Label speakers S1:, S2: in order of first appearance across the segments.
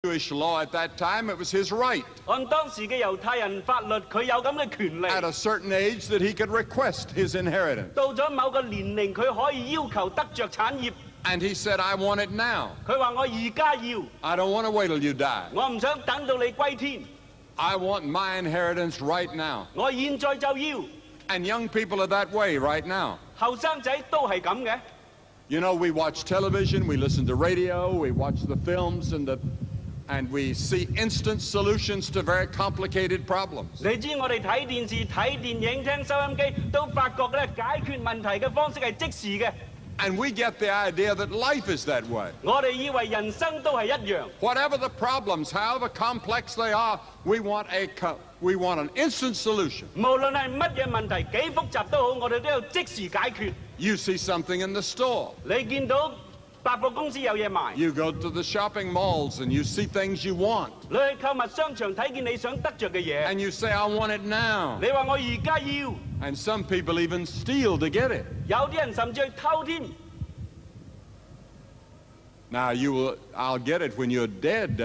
S1: Jewish law at that time, it was his right.
S2: 按當時嘅猶太人法律，佢有咁嘅權利。
S1: At a certain age that he could request his inheritance.
S2: 到咗某個年齡，佢可以要求得着產業。
S1: And he said, I want it now.
S2: 佢話我而家要。
S1: I don't want to wait till you die.
S2: 我唔想等到你歸天。
S1: I want my inheritance right now.
S2: 我現在就要。
S1: And young people are that way right now.
S2: 後生仔都係咁嘅。
S1: You know, we watch television, we listen to radio, we watch the films, and we see instant solutions to very complicated problems.
S2: 你知我哋睇電視、睇電影、聽收音機，都發覺咧解決問題嘅方式係即時嘅。
S1: And we get the idea that life is that way.
S2: 我哋以為人生都係一樣。
S1: Whatever the problems, however complex they are, we want an instant solution.
S2: 無論係乜嘢問題，幾複雜都好，我哋都要即時解決。
S1: You see something in the store.
S2: 你見到百貨公司有嘢賣。
S1: You go to the shopping malls and you see things you want.
S2: 你去購物商場睇見你想得着嘅嘢。
S1: And you say, I want it now.
S2: 你話我而家要。
S1: And some people even steal to get it.
S2: 有啲人甚至去偷添。
S1: Now I'll get it when you're dead,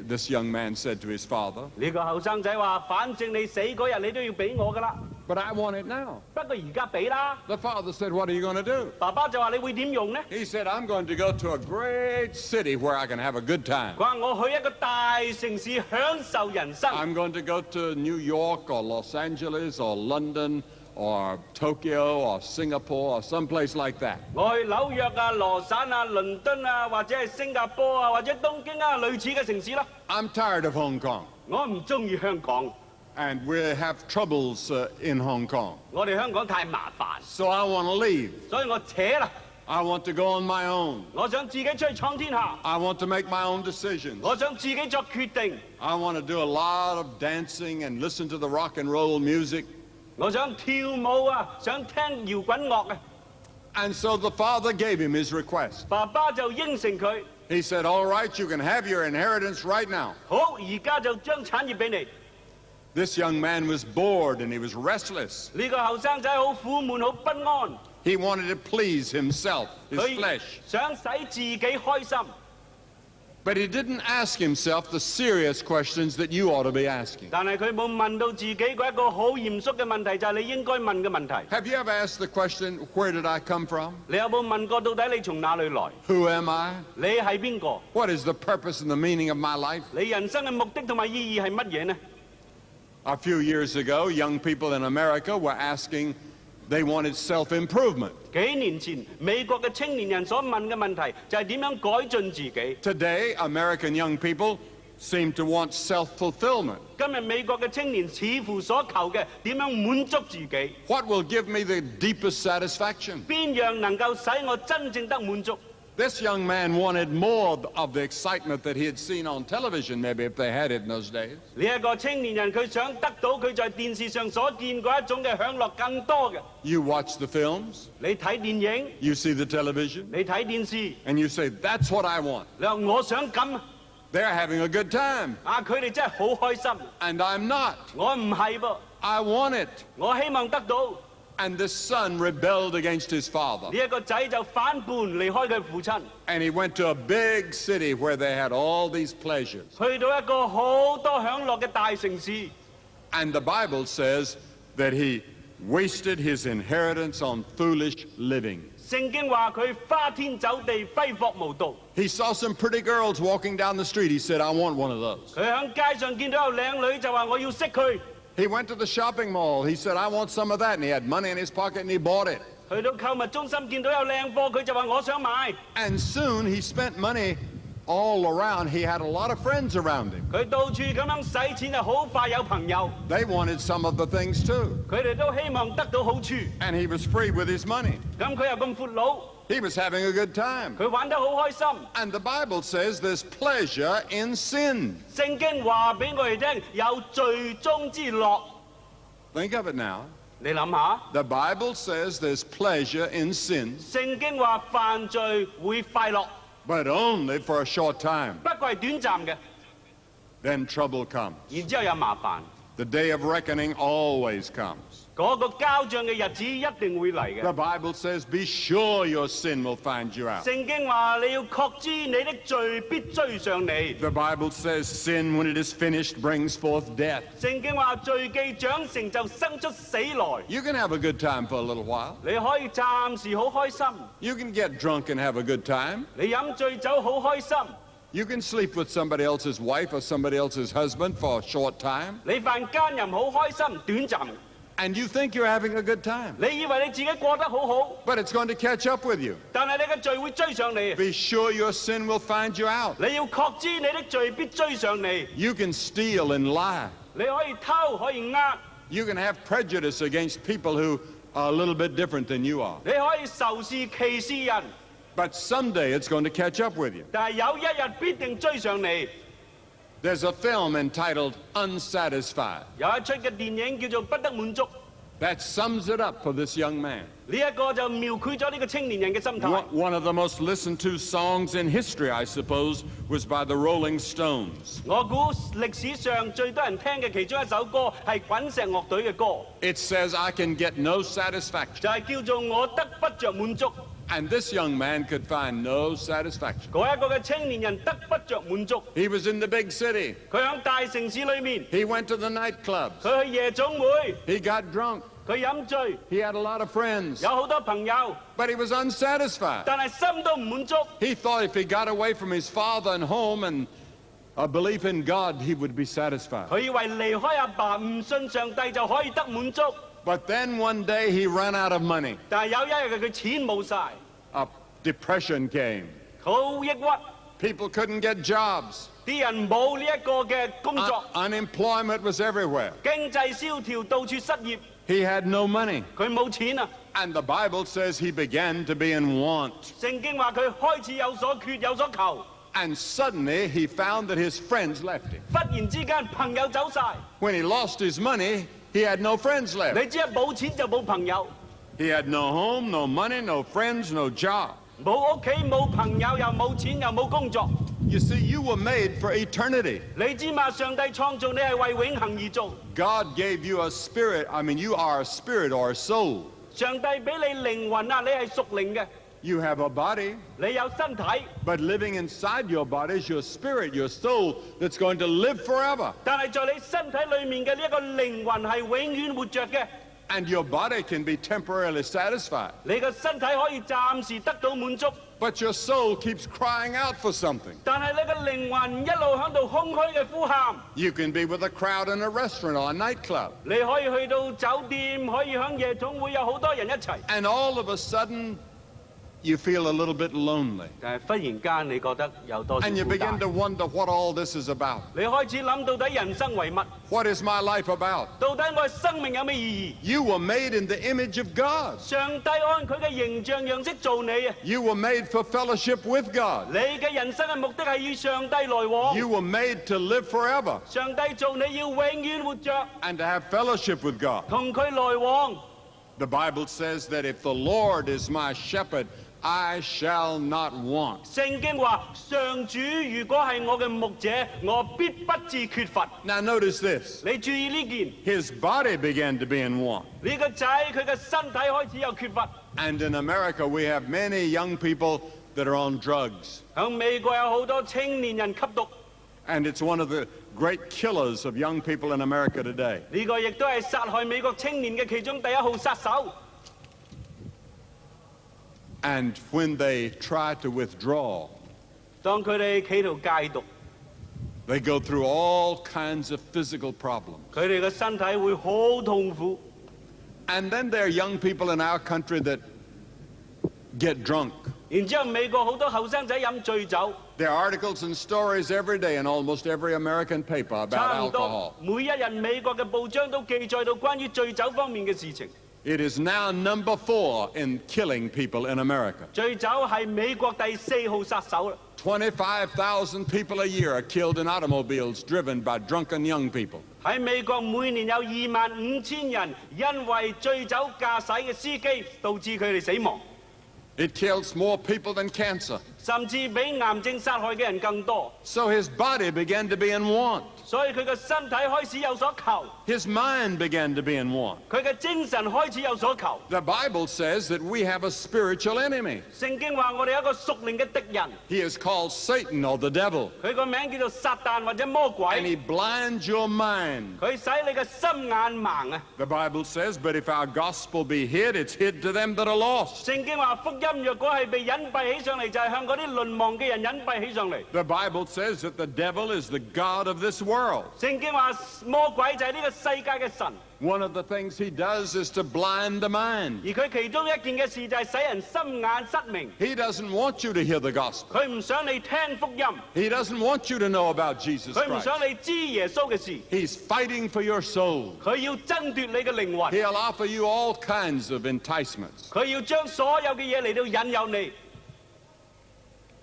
S1: this young man said to his father.
S2: 呢個後生仔話：反正你死嗰日你都要俾我㗎啦。
S1: But I want it now.
S2: 不過而家俾啦。
S1: The father said, What are you going to do?
S2: 爸爸就話：你會點用呢？
S1: He said, I'm going to go to a great city where I can have a good time.
S2: 佢話：我去一個大城市享受人生。
S1: I'm going to go to New York or Los Angeles or London or Tokyo or Singapore or someplace like that.
S2: 我去紐約啊、羅省啊、倫敦啊，或者係新加坡啊，或者東京啊，類似嘅城市啦。
S1: I'm tired of Hong Kong.
S2: 我唔中意香港。
S1: And we have troubles in Hong Kong.
S2: 我哋香港太麻煩。
S1: So I want to leave.
S2: 所以我扯啦。
S1: I want to go on my own.
S2: 我想自己出去闖天下。
S1: I want to make my own decisions.
S2: 我想自己作決定。
S1: I want to do a lot of dancing and listen to the rock and roll music.
S2: 我想跳舞啊，想聽搖滾樂啊。
S1: And so the father gave him his request.
S2: 爸爸就應承佢。
S1: He said, all right, you can have your inheritance right now.
S2: 好，而家就將產業俾你。
S1: This young man was bored and he was restless.
S2: 呢個後生仔好苦悶，好不安。
S1: He wanted to please himself, his flesh.
S2: 想使自己開心。
S1: But he didn't ask himself the serious questions that you ought to be asking.
S2: 但係佢冇問到自己嗰一個好嚴肅嘅問題，就係你應該問嘅問題。
S1: Have you ever asked the question, where did I come from?
S2: 你有冇問過到底你從哪裏來？
S1: Who am I?
S2: 你係邊個？
S1: What is the purpose and the meaning of my life?
S2: 你人生嘅目的同埋意義係乜嘢呢？
S1: A few years ago, young people in America were asking, they wanted self-improvement.
S2: 幾年前，美國嘅青年人所問嘅問題就係點樣改進自己。
S1: Today, American young people seem to want self-fulfillment.
S2: 今日美國嘅青年似乎所求嘅點樣滿足自己？
S1: What will give me the deepest satisfaction?
S2: 邊樣能夠使我真正得滿足？
S1: This young man wanted more of the excitement that he had seen on television, maybe if they had it in those days.
S2: 呢一個青年人佢想得到佢在電視上所見過一種嘅享樂更多嘅。
S1: You watch the films,
S2: 你睇電影，
S1: you see the television,
S2: 你睇電視，
S1: and you say, that's what I want.
S2: 你話我想咁。
S1: They're having a good time.
S2: 啊，佢哋真係好開心。
S1: And I'm not.
S2: 我唔係噃。
S1: I want it.
S2: 我希望得到。
S1: And this son rebelled against his father.
S2: 呢一個仔就反叛離開佢父親。
S1: And he went to a big city where they had all these pleasures.
S2: 去到一個好多享樂嘅大城市。
S1: And the Bible says that he wasted his inheritance on foolish living.
S2: 聖經話佢花天酒地，揮霍無度。
S1: He saw some pretty girls walking down the street. He said, I want one of those.
S2: 佢喺街上見到有靚女，就話我要識佢。
S1: He went to the shopping mall. He said, I want some of that. And he had money in his pocket and he bought it.
S2: 去到購物中心見到有靚貨，佢就話我想買。
S1: And soon he spent money all around. He had a lot of friends around him.
S2: 佢到處咁樣使錢，就好快有朋友。
S1: They wanted some of the things too.
S2: 佢哋都希望得到好處。
S1: And he was free with his money.
S2: 咁佢又咁闊佬。
S1: He was having a good time.
S2: 佢玩得好開心。
S1: And the Bible says there's pleasure in sin.
S2: 聖經話俾我哋聽，有罪中之樂。
S1: Think of it now.
S2: 你諗下。
S1: The Bible says there's pleasure in sin.
S2: 聖經話犯罪會快樂。
S1: But only for a short time.
S2: 不過係短暫嘅。
S1: Then trouble comes.
S2: 然之後有麻煩。
S1: The day of reckoning always comes.
S2: 嗰個交帳嘅日子一定會嚟嘅。
S1: The Bible says, be sure your sin will find you out.
S2: 聖經話你要確知你的罪必追上你。
S1: The Bible says, sin, when it is finished, brings forth death.
S2: 聖經話罪既長成就生出死來。
S1: You can have a good time for a little while.
S2: 你可以暫時好開心，
S1: You can get drunk and have a good time.
S2: 你飲醉酒好開心，
S1: You can sleep with somebody else's wife or somebody else's husband for a short time.
S2: 你犯奸淫好開心，短暫。
S1: And you think you're having a good time.
S2: 你以為你自己過得好好，
S1: But it's going to catch up with you.
S2: 但係你嘅罪會追上你。
S1: Be sure your sin will find you out.
S2: 你要確知你的罪必追上你。
S1: You can steal and lie.
S2: 你可以偷，可以呃，
S1: You can have prejudice against people who are a little bit different than you are.
S2: 你可以仇視歧視人，
S1: But someday it's going to catch up with you.
S2: 但係有一日必定追上你。
S1: There's a film entitled Unsatisfied.
S2: 有一出嘅電影叫做《不得滿足》，
S1: That sums it up for this young man.
S2: 呢一個就描繪咗呢個青年人嘅心態。
S1: One of the most listened to songs in history, I suppose, was by the Rolling Stones.
S2: 我估歷史上最多人聽嘅其中一首歌係滾石樂隊嘅歌，
S1: It says, I can get no satisfaction.
S2: 就係叫做我得不着滿足。
S1: And this young man could find no satisfaction.
S2: 嗰一個嘅青年人得不着滿足，
S1: He was in the big city.
S2: 佢喺大城市裏面，
S1: He went to the nightclubs.
S2: 佢去夜總會，
S1: He got drunk.
S2: 佢飲醉，
S1: He had a lot of friends.
S2: 有好多朋友，
S1: But he was unsatisfied.
S2: 但係心都唔滿足。
S1: He thought if he got away from his father and home and a belief in God, he would be satisfied.
S2: 佢以為離開阿爸唔信上帝就可以得滿足，
S1: But then one day he ran out of money.
S2: 但係有一日佢錢冇晒，
S1: A depression came.
S2: 好抑鬱，
S1: People couldn't get jobs.
S2: 啲人冇呢一個嘅工作，
S1: Unemployment was everywhere.
S2: 經濟蕭條，到處失業，
S1: He had no money.
S2: 佢冇錢啊！
S1: And the Bible says he began to be in want.
S2: 聖經話佢開始有所缺，有所求，
S1: And suddenly he found that his friends left him.
S2: 忽然之間朋友走晒，
S1: When he lost his money, he had no friends left.
S2: 你只係冇錢就冇朋友，
S1: He had no home, no money, no friends, no job.
S2: 冇屋企冇朋友，又冇錢又冇工作。
S1: You see, you were made for eternity.
S2: 你知嘛？上帝創造你係為永恆而做，
S1: God gave you a spirit. You are a spirit or a soul.
S2: 上帝俾你靈魂啊，你係屬靈嘅，
S1: You have a body,
S2: 你有身體，
S1: but living inside your body is your spirit, your soul that's going to live forever.
S2: 但係在你身體裏面嘅呢一個靈魂係永遠活着嘅。
S1: And your body can be temporarily satisfied.
S2: 你個身體可以暫時得到滿足，
S1: But your soul keeps crying out for something.
S2: 但係你個靈魂一路喺度空虛嘅呼喊。
S1: You can be with a crowd in a restaurant or a nightclub.
S2: 你可以去到酒店，可以喺夜總會有好多人一齊，
S1: And all of a sudden, you feel a little bit lonely.
S2: 但係忽然間你覺得有多少
S1: And you
S2: 孤
S1: begin
S2: 單
S1: to wonder what all this is about.
S2: 你開始諗到底人生為乜？
S1: What is my life about?
S2: 到底我嘅生命有咩意義？
S1: You were made in the image of God.
S2: 上帝按佢嘅形象樣式做你啊！
S1: You were made for fellowship with God.
S2: 你嘅人生嘅目的係與上帝來往。
S1: You were made to live forever
S2: 上帝做你要永遠活着，
S1: and to have fellowship with God.
S2: 同佢來往。
S1: The Bible says that if the Lord is my shepherd, I shall not want.
S2: 聖經話：上主如果係我嘅牧者，我必不致缺乏。
S1: Now notice this.
S2: 你注意呢件，
S1: His body began to be in want.
S2: 呢個仔佢嘅身體開始有缺乏。
S1: And in America, we have many young people that are on drugs.
S2: 喺美國有好多青年人吸毒，
S1: And it's one of the great killers of young people in America today.
S2: 呢個亦都係殺害美國青年嘅其中第一號殺手。
S1: And when they try to withdraw,
S2: 當佢哋企圖戒毒，
S1: they go through all kinds of physical problems.
S2: 佢哋嘅身體會好痛苦。
S1: And then there are young people in our country that get drunk.
S2: 然之後美國好多後生仔飲醉酒，
S1: There are articles and stories every day in almost every American paper about
S2: 差唔
S1: alcohol.
S2: 多每一日美國嘅報章都記載到關於醉酒方面嘅事情。
S1: It is now number 4 in killing people in America.
S2: 醉酒係美國第4號殺手啦。
S1: 25,000 people a year are killed in automobiles driven by drunken young people.
S2: 喺美國每年有25,000人因為醉酒駕駛嘅司機導致佢哋死亡。
S1: It kills more people than cancer.
S2: 甚至比癌症殺害嘅人更多。
S1: So his body began to be in want.
S2: 所以佢嘅身體開始有所求，
S1: His mind began to be in want.
S2: 佢嘅精神開始有所求。
S1: The Bible says that we have a spiritual enemy.
S2: 聖經話我哋有一個屬靈嘅敵人，
S1: He is called Satan or the devil.
S2: 佢個名叫做撒旦或者魔
S1: And he
S2: 鬼，
S1: blinds your mind.
S2: 佢使你嘅心眼盲啊！
S1: The Bible says, but if our gospel be hid, it's hid to them that are lost.
S2: 聖經話福音若果係被隱蔽起上嚟，就係向嗰啲淪亡嘅人隱蔽起上嚟。
S1: The Bible says that the devil is the god of this world.
S2: 聖經話魔鬼就係呢個世界嘅神，
S1: One of the things he does is to blind the mind.
S2: 而佢其中一件嘅事就係使人心眼失明。
S1: He doesn't want you to hear the gospel.
S2: 佢唔想你聽福音，
S1: He doesn't want you to know about Jesus
S2: 佢唔
S1: Christ.
S2: 想你知耶穌嘅事，
S1: He's fighting for your soul.
S2: 佢要爭奪你嘅靈魂，
S1: He'll offer you all kinds of enticements.
S2: 佢要將所有嘅嘢嚟到引誘你。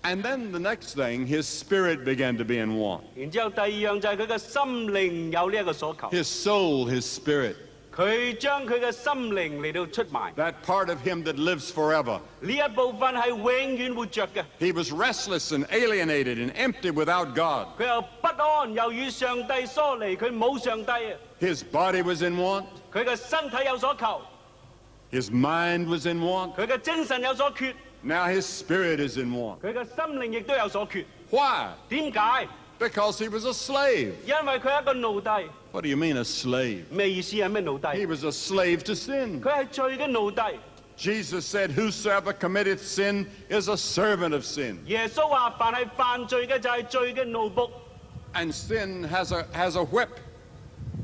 S1: And then the next thing, his spirit began to be in want.
S2: 然之後第二樣就係佢嘅心靈有呢一個所求，
S1: His soul, his spirit,
S2: 佢將佢嘅心靈嚟到出賣，
S1: that part of him that lives forever.
S2: 呢一部分係永遠活着嘅。
S1: He was restless and alienated and empty without God.
S2: 佢又不安，又與上帝疏離，佢冇上帝啊！
S1: His body was in want.
S2: 佢嘅身體有所求，
S1: His mind was in want.
S2: 佢嘅精神有所缺，
S1: Now his spirit is in want.
S2: 佢嘅心靈亦都有所缺。
S1: Why?
S2: 點解？
S1: Because he was a slave.
S2: 因為佢係一個奴隸。
S1: What do you mean a slave?
S2: 咩意思係咩奴
S1: He
S2: 隸？
S1: was a slave to sin.
S2: 佢係罪嘅奴隸。
S1: Jesus said, whosoever committeth sin is a servant of sin.
S2: 耶穌話：凡係犯罪嘅就係罪嘅奴僕，
S1: And sin has a whip.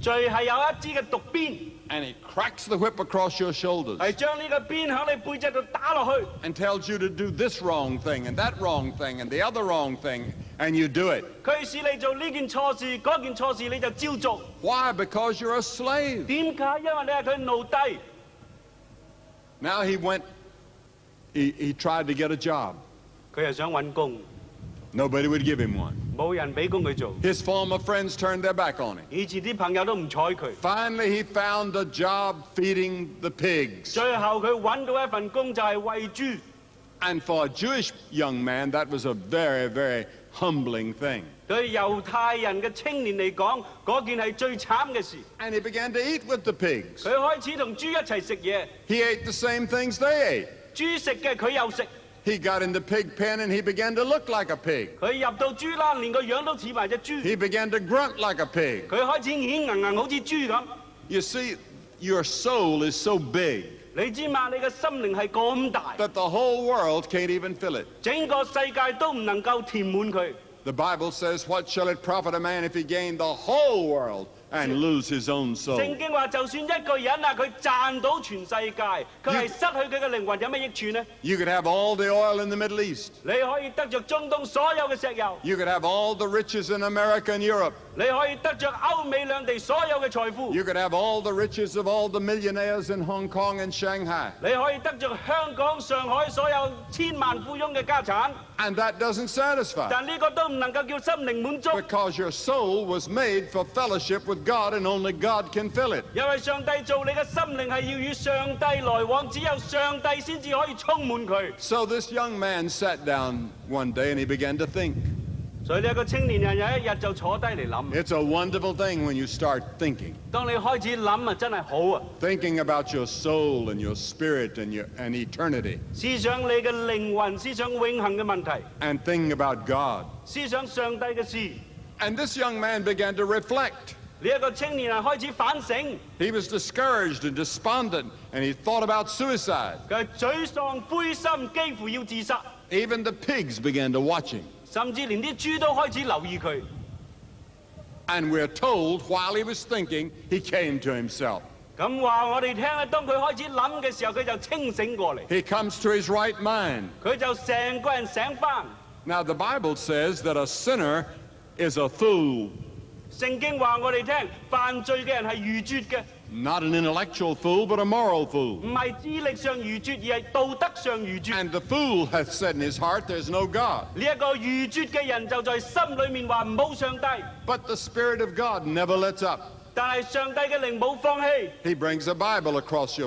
S2: 罪係有一支嘅毒鞭，
S1: And he cracks the whip across your shoulders
S2: 係將呢個鞭喺你背脊度打落去，
S1: and tells you to do this wrong thing and that wrong thing and the other wrong thing, and you do it.
S2: 佢使你做呢件錯事，嗰件錯事你就照做。
S1: Why? Because you're a slave.
S2: 點解？因為你係佢奴隸。
S1: Now he tried to get a job.
S2: 佢又想揾工，
S1: Nobody would give him one.
S2: 冇人俾工佢做。
S1: His former friends turned their back on him.
S2: 以前啲朋友都唔睬佢。
S1: Finally, he found a job feeding the pigs.
S2: 最後佢揾到一份工就係餵豬。
S1: And for a Jewish young man, that was a very, very humbling thing.
S2: 對猶太人嘅青年嚟講，嗰件係最慘嘅事。
S1: And he began to eat with the pigs.
S2: 佢開始同豬一齊食嘢，
S1: He ate the same things they ate.
S2: 豬食嘅佢又食。
S1: He got in the pig pen and he began to look like a pig.
S2: 佢入到豬欄，連個樣都似埋隻豬。
S1: He began to grunt like a pig.
S2: 佢開始演硬硬，好似豬咁。
S1: You see, your soul is so big
S2: 你知嘛？你嘅心靈係咁大，
S1: that the whole world can't even fill it.
S2: 整個世界都唔能夠填滿佢。
S1: The Bible says, what shall it profit a man if he gain the whole world and lose his own soul?
S2: 聖經話，就算一個人啊，佢賺到全世界，佢係失去佢嘅靈魂，有咩益處呢？
S1: You could have all the oil in the Middle East.
S2: 你可以得着中東所有嘅石油，
S1: You could have all the riches in America and Europe.
S2: 你可以得着歐美兩地所有嘅財富，
S1: You could have all the riches of all the millionaires in Hong Kong and Shanghai.
S2: 你可以得着香港、上海所有千萬富翁嘅家產，
S1: And that doesn't satisfy.
S2: 但呢個都唔能夠叫心靈滿足，
S1: Because your soul was made for fellowship with God and only God can fill it.
S2: 因為上帝做你嘅心靈係要與上帝來往，只有上帝先至可以充滿佢。
S1: So this young man sat down one day and he began to think.
S2: 所以呢一個青年人有一日就坐低嚟諗。
S1: It's a wonderful thing when you start thinking.
S2: 當你開始諗啊，真係好啊！
S1: Thinking about your soul and your spirit and eternity.
S2: 思想你嘅靈魂，思想永恆嘅問題，
S1: And thinking about God.
S2: 思想上帝嘅事。
S1: And this young man began to reflect.
S2: 呢一個青年人開始反省，
S1: He was discouraged and despondent and he thought about suicide.
S2: 佢係沮喪灰心，幾乎要自殺，
S1: Even the pigs began to watch him.
S2: 甚至連啲豬都開始留意佢。
S1: And we're told while he was thinking, he came to himself.
S2: 咁話我哋聽咧，當佢開始諗嘅時候，佢就清醒過嚟，
S1: He comes to his right mind.
S2: 佢就成個人醒返。
S1: Now the Bible says that a sinner is a fool.
S2: 聖經話我哋聽，犯罪嘅人係愚拙嘅，
S1: Not an intellectual fool, but a moral fool.
S2: 唔係智力上愚拙，而係道德上愚拙。
S1: And the fool hath said in his heart, there's no God.
S2: 呢一個愚拙嘅人就在心裏面話冇上帝，
S1: But the Spirit of God never lets up.
S2: 但係上帝嘅靈冇放棄，
S1: He brings a Bible across